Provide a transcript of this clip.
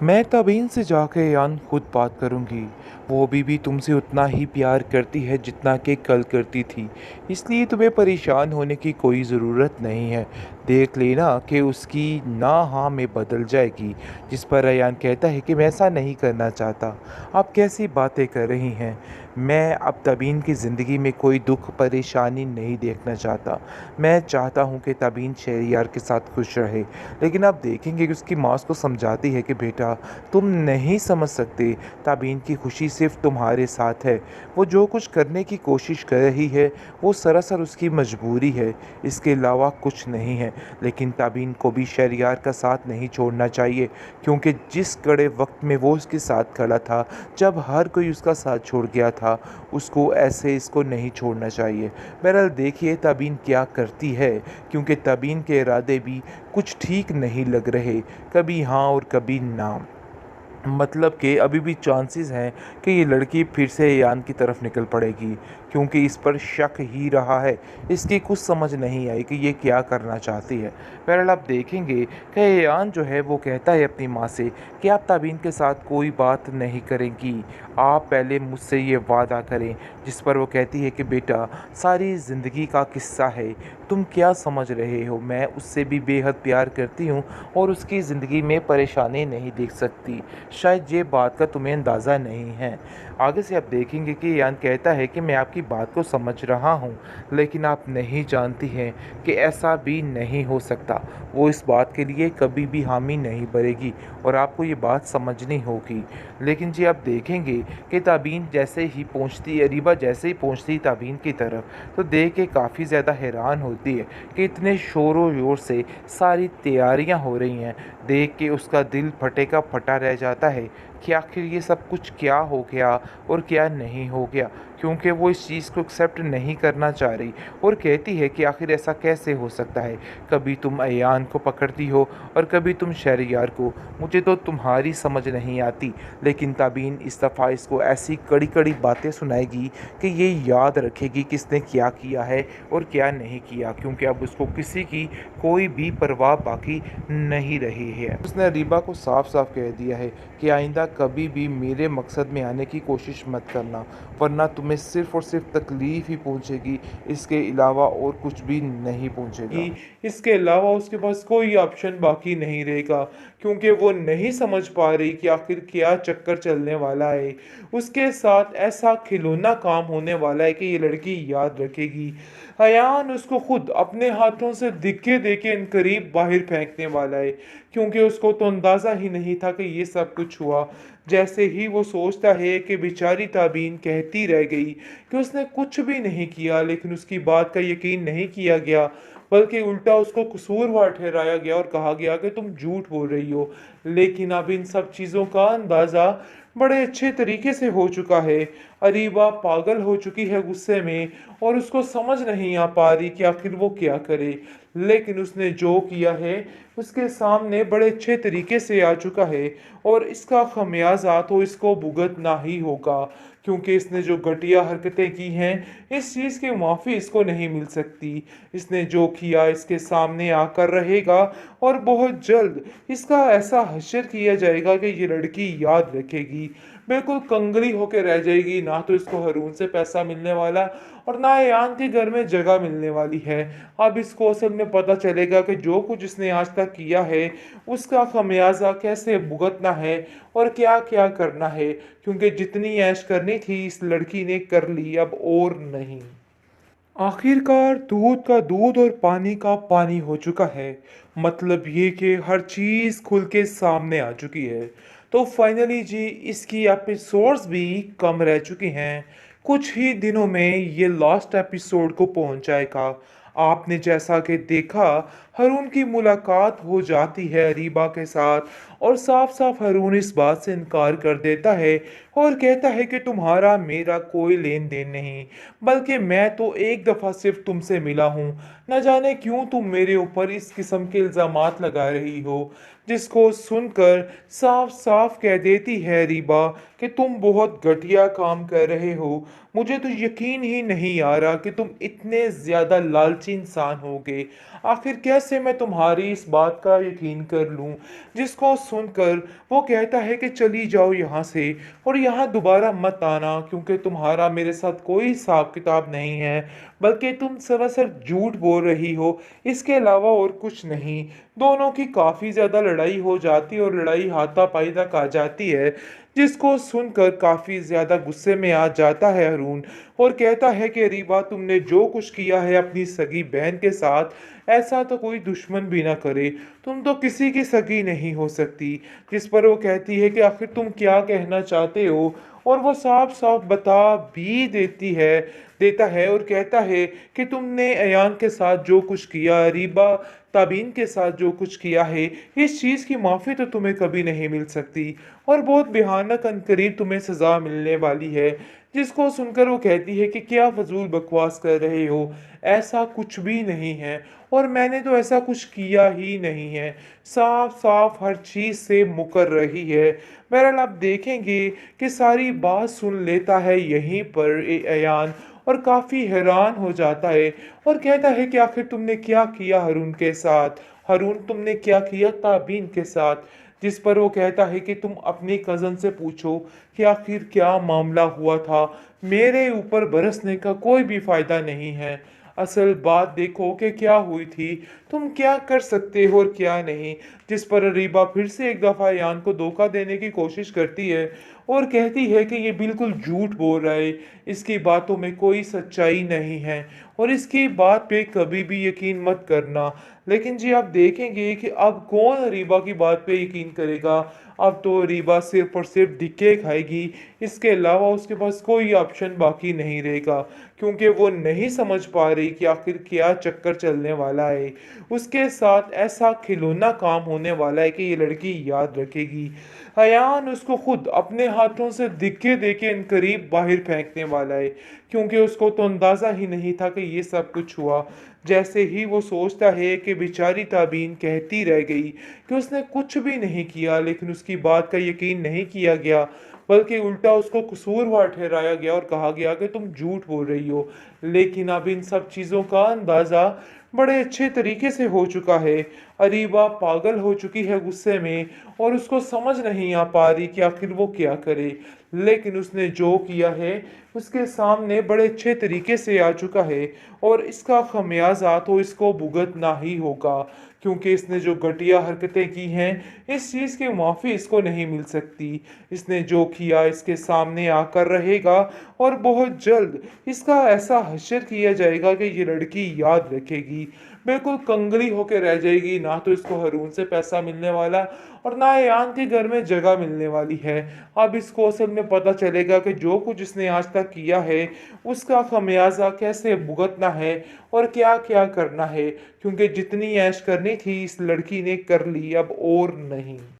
मैं तबीन से जाके यान खुद बात करूँगी। वो अभी भी तुमसे उतना ही प्यार करती है जितना कि कल करती थी। इसलिए तुम्हें परेशान होने की कोई ज़रूरत नहीं है। देख लेना कि उसकी ना हाँ में बदल जाएगी। जिस पर अयान कहता है कि मैं ऐसा नहीं करना चाहता। आप कैसी बातें कर रही हैं? मैं अब तबीन की ज़िंदगी में कोई दुख परेशानी नहीं देखना चाहता। मैं चाहता हूँ कि तबीन शहरियार के साथ खुश रहे। लेकिन आप देखेंगे कि उसकी माँ उसको समझाती है कि बेटा, तुम नहीं समझ सकते, ताबीन की खुशी सिर्फ तुम्हारे साथ है। वो जो कुछ करने की कोशिश कर रही है वो सरासर उसकी मजबूरी है, इसके अलावा कुछ नहीं है। लेकिन ताबीन को भी शहरियार का साथ नहीं छोड़ना चाहिए, क्योंकि जिस कड़े वक्त में वो उसके साथ खड़ा था, जब हर कोई उसका साथ छोड़ गया था, उसको ऐसे इसको नहीं छोड़ना चाहिए। बहरहाल देखिए ताबीन क्या करती है, क्योंकि ताबीन के इरादे भी कुछ ठीक नहीं लग रहे, कभी हाँ और कभी ना। मतलब कि अभी भी चांसेस हैं कि ये लड़की फिर से यान की तरफ निकल पड़ेगी, क्योंकि इस पर शक ही रहा है। इसकी कुछ समझ नहीं आई कि ये क्या करना चाहती है। बहरहाल आप देखेंगे कि यान जो है वो कहता है अपनी माँ से कि आप ताबीन के साथ कोई बात नहीं करेंगी, आप पहले मुझसे ये वादा करें। जिस पर वो कहती है कि बेटा, सारी ज़िंदगी का किस्सा है, तुम क्या समझ रहे हो? मैं उससे भी बेहद प्यार करती हूँ और उसकी ज़िंदगी में परेशानी नहीं देख सकती। शायद ये बात का तुम्हें अंदाज़ा नहीं है। आगे से आप देखेंगे कि यान कहता है कि मैं आपकी बात को समझ रहा हूँ, लेकिन आप नहीं जानती हैं कि ऐसा भी नहीं हो सकता। वो इस बात के लिए कभी भी हामी नहीं भरेगी और आपको ये बात समझनी होगी। लेकिन जी आप देखेंगे कि ताबीन जैसे ही पहुँचती, अरीबा जैसे ही पहुँचती ताबीन की तरफ, तो देख के काफ़ी ज़्यादा हैरान होती है कि इतने शोरों शोर से सारी तैयारियां हो रही हैं। देख के उसका दिल फटे का फटा रह जाता है कि आखिर ये सब कुछ क्या हो गया और क्या नहीं हो गया, क्योंकि वो इस चीज़ को एक्सेप्ट नहीं करना चाह रही और कहती है कि आखिर ऐसा कैसे हो सकता है। कभी तुम अयान को पकड़ती हो और कभी तुम शहरयार को, मुझे तो तुम्हारी समझ नहीं आती। लेकिन ताबीन इस दफ़ा इसको ऐसी कड़ी कड़ी बातें सुनाएगी कि ये याद रखेगी किसने क्या किया है और क्या नहीं किया, क्योंकि अब उसको किसी की कोई भी परवाह बाकी नहीं रही है। उसने रीबा को साफ साफ कह दिया है कि आइंदा कभी भी मेरे मकसद में आने की कोशिश मत करना, वरना तुम्हें सिर्फ और सिर्फ तकलीफ ही पहुंचेगी, इसके अलावा और कुछ भी नहीं पहुंचेगा। इसके अलावा उसके पास कोई ऑप्शन बाकी नहीं रहेगा, क्योंकि वो नहीं समझ पा रही कि आखिर क्या चक्कर चलने वाला है। उसके साथ ऐसा खिलौना काम होने वाला है कि ये लड़की याद रखेगी। अयान उसको खुद अपने हाथों से दिखे देके इन करीब बाहर फेंकने वाला है, क्योंकि उसको तो अंदाज़ा ही नहीं था कि ये सब कुछ हुआ। जैसे ही वो सोचता है कि बेचारी ताबीन कहती रह गई कि उसने कुछ भी नहीं किया, लेकिन उसकी बात का यकीन नहीं किया गया, बल्कि उल्टा उसको कसूरवार ठहराया गया और कहा गया कि तुम झूठ बोल रही हो। लेकिन अब इन सब चीज़ों का अंदाज़ा बड़े अच्छे तरीके से हो चुका है। अरीबा पागल हो चुकी है गुस्से में और उसको समझ नहीं आ पा रही कि आखिर वो क्या करे। लेकिन उसने जो किया है उसके सामने बड़े अच्छे तरीके से आ चुका है और इसका खमियाजा तो इसको भुगतना ही होगा, क्योंकि इसने जो घटिया हरकतें की हैं, इस चीज़ की माफ़ी इसको नहीं मिल सकती। इसने जो किया इसके सामने आकर रहेगा और बहुत जल्द इसका ऐसा हश्र किया जाएगा कि ये लड़की याद रखेगी, बिल्कुल कंगली होकर रह जाएगी। ना तो इसको हारून से पैसा मिलने वाला और ना यान के घर में जगह मिलने वाली है। अब इसको असल में पता चलेगा कि जो कुछ इसने आज तक किया है उसका खमियाजा कैसे भुगतना है और क्या क्या करना है, क्योंकि जितनी ऐश करनी थी इस लड़की ने कर ली, अब और नहीं। आखिरकार दूध का दूध और पानी का पानी हो चुका है। मतलब ये कि हर चीज़ खुल के सामने आ चुकी है। तो फाइनली जी इसकी एपिसोड्स भी कम रह चुकी हैं। कुछ ही दिनों में ये लास्ट एपिसोड को पहुंच जाएगा। आपने जैसा कि देखा, हरून की मुलाकात हो जाती है अरीबा के साथ और साफ साफ हरून इस बात से इनकार कर देता है और कहता है कि तुम्हारा मेरा कोई लेन देन नहीं, बल्कि मैं तो एक दफ़ा सिर्फ तुमसे मिला हूँ। न जाने क्यों तुम मेरे ऊपर इस किस्म के इल्ज़ामात लगा रही हो। जिसको सुनकर साफ साफ कह देती है रीबा कि तुम बहुत घटिया काम कर रहे हो। मुझे तो यकीन ही नहीं आ रहा कि तुम इतने ज़्यादा लालची इंसान होगे। आखिर कैसे मैं तुम्हारी इस बात का यकीन कर लूं? जिसको सुनकर वो कहता है कि चली जाओ यहाँ से और यहाँ दोबारा मत आना, क्योंकि तुम्हारा मेरे साथ कोई हिसाब किताब नहीं है, बल्कि तुम सरासर झूठ बोल रही हो, इसके अलावा और कुछ नहीं। दोनों की काफ़ी ज़्यादा लड़ाई हो जाती है और लड़ाई हाथापाई तक आ जाती है, जिसको सुनकर काफ़ी ज़्यादा गुस्से में आ जाता है अरुण और कहता है कि रीबा, तुमने जो कुछ किया है अपनी सगी बहन के साथ, ऐसा तो कोई दुश्मन भी ना करे। तुम तो किसी की सगी नहीं हो सकती। जिस पर वो कहती है कि आखिर तुम क्या कहना चाहते हो, और वो साफ साफ बता भी देता है और कहता है कि तुमने अयान के साथ जो कुछ किया, रीबा ताबीन के साथ जो कुछ किया है, इस चीज़ की माफ़ी तो तुम्हें कभी नहीं मिल सकती और बहुत भयानक अनकरीब तुम्हें सज़ा मिलने वाली है। जिसको सुनकर वो कहती है कि क्या फजूल बकवास कर रहे हो, ऐसा कुछ भी नहीं है और मैंने तो ऐसा कुछ किया ही नहीं है। साफ साफ हर चीज़ से मुकर रही है। बहरहाल आप देखेंगे कि सारी बात सुन लेता है यहीं पर अयान और काफ़ी हैरान हो जाता है और कहता है कि आखिर तुमने क्या किया हरून के साथ? हरून, तुमने क्या किया ताबीन के साथ? जिस पर वो कहता है कि तुम अपनी कज़न से पूछो कि आखिर क्या मामला हुआ था। मेरे ऊपर बरसने का कोई भी फ़ायदा नहीं है। असल बात देखो कि क्या हुई थी, तुम क्या कर सकते हो और क्या नहीं। जिस पर रीबा फिर से एक दफ़ा यान को धोखा देने की कोशिश करती है और कहती है कि ये बिल्कुल झूठ बोल रहा है, इसकी बातों में कोई सच्चाई नहीं है और इसकी बात पे कभी भी यकीन मत करना। लेकिन जी आप देखेंगे कि अब कौन रीबा की बात पे यकीन करेगा। अब तो रीबा सिर्फ और सिर्फ धिक्के खाएगी, इसके अलावा उसके पास कोई ऑप्शन बाकी नहीं रहेगा, क्योंकि वो नहीं समझ पा रही कि आखिर क्या चक्कर चलने वाला है। उसके साथ ऐसा खिलौना काम होने वाला है कि ये लड़की याद रखेगी। अयान उसको खुद अपने हाथों से धिक्के देके इनकरीब बाहर फेंकने वाला है, क्योंकि उसको तो अंदाज़ा ही नहीं था कि ये सब कुछ हुआ। जैसे ही वो सोचता है कि बेचारी ताबीन कहती रह गई कि उसने कुछ भी नहीं किया, लेकिन उसकी बात का यकीन नहीं किया गया, बल्कि उल्टा उसको कसूरवार ठहराया गया और कहा गया कि तुम झूठ बोल रही हो। लेकिन अब इन सब चीज़ों का अंदाज़ा बड़े अच्छे तरीके से हो चुका है। अरीबा पागल हो चुकी है गुस्से में और उसको समझ नहीं आ पा रही कि आखिर वो क्या करे। लेकिन उसने जो किया है उसके सामने बड़े अच्छे तरीके से आ चुका है और इसका खमियाजा तो इसको भुगतना ही होगा, क्योंकि इसने जो घटिया हरकतें की हैं, इस चीज़ की माफ़ी इसको नहीं मिल सकती। इसने जो किया इसके सामने आकर रहेगा और बहुत जल्द इसका ऐसा हश्र किया जाएगा कि ये लड़की याद रखेगी, बिल्कुल कंगली होकर रह जाएगी। ना तो इसको हरून से पैसा मिलने वाला और ना यान के घर में जगह मिलने वाली है। अब इसको असल में पता चलेगा कि जो कुछ इसने आज तक किया है उसका खमियाजा कैसे भुगतना है और क्या क्या करना है, क्योंकि जितनी ऐश करनी थी इस लड़की ने कर ली, अब और नहीं।